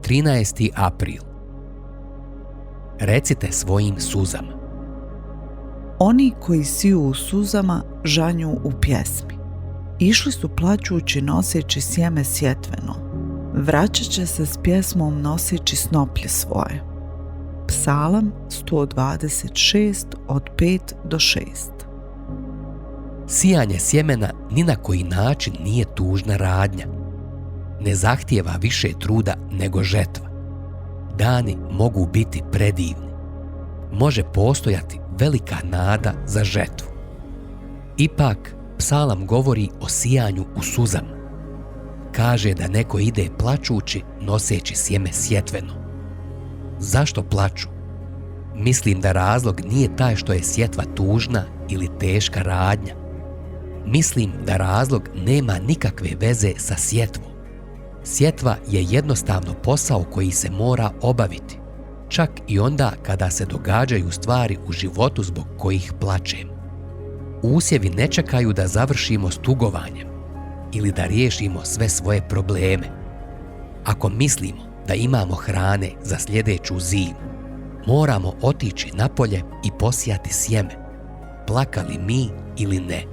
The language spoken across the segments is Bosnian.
13. april. Recite svojim suzama. Oni koji siju u suzama žanju u pjesmi. Išli su plačući noseći sjeme sjetveno. Vraćat će se s pjesmom noseći snoplje svoje. Psalam 126 od 5 do 6. Sijanje sjemena ni na koji način nije tužna radnja. Ne zahtijeva više truda nego žetva. Dani mogu biti predivni. Može postojati velika nada za žetvu. Ipak, psalam govori o sijanju u suzama. Kaže da neko ide plačući noseći sjeme sjetveno. Zašto plaču? Mislim da razlog nije taj što je sjetva tužna ili teška radnja. Mislim da razlog nema nikakve veze sa sjetvom. Sjetva je jednostavno posao koji se mora obaviti, čak i onda kada se događaju stvari u životu zbog kojih plačemo. Usjevi ne čekaju da završimo s tugovanjem ili da riješimo sve svoje probleme. Ako mislimo da imamo hrane za sljedeću zimu, moramo otići napolje i posijati sjeme, plakali mi ili ne.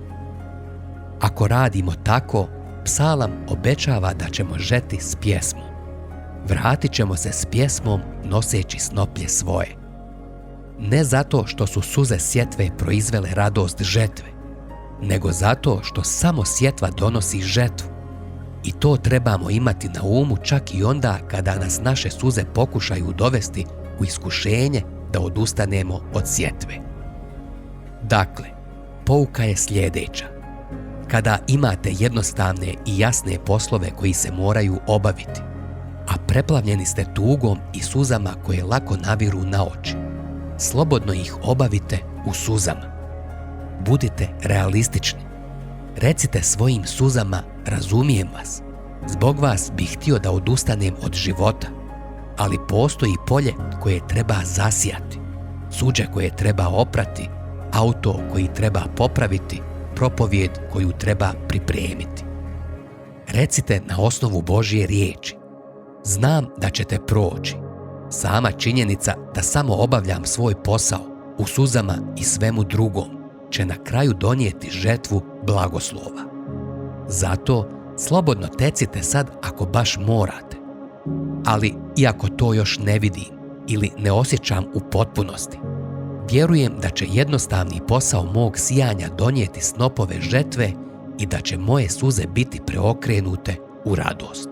Ako radimo tako, psalam obećava da ćemo žeti s pjesmom. Vratit ćemo se s pjesmom noseći snoplje svoje. Ne zato što su suze sjetve proizvele radost žetve, nego zato što samo sjetva donosi žetvu. I to trebamo imati na umu čak i onda kada nas naše suze pokušaju dovesti u iskušenje da odustanemo od sjetve. Dakle, pouka je sljedeća. Kada imate jednostavne i jasne poslove koji se moraju obaviti, a preplavljeni ste tugom i suzama koje lako naviru na oči, slobodno ih obavite u suzama. Budite realistični. Recite svojim suzama, razumijem vas. Zbog vas bih htio da odustanem od života, ali postoji polje koje treba zasijati, suđe koje treba oprati, auto koji treba popraviti, propovijed koju treba pripremiti. Recite na osnovu Božje riječi. Znam da ćete proći. Sama činjenica da samo obavljam svoj posao u suzama i svemu drugom će na kraju donijeti žetvu blagoslova. Zato slobodno tecite sad ako baš morate. Ali iako to još ne vidim ili ne osjećam u potpunosti, vjerujem da će jednostavni posao mog sijanja donijeti snopove žetve i da će moje suze biti preokrenute u radost.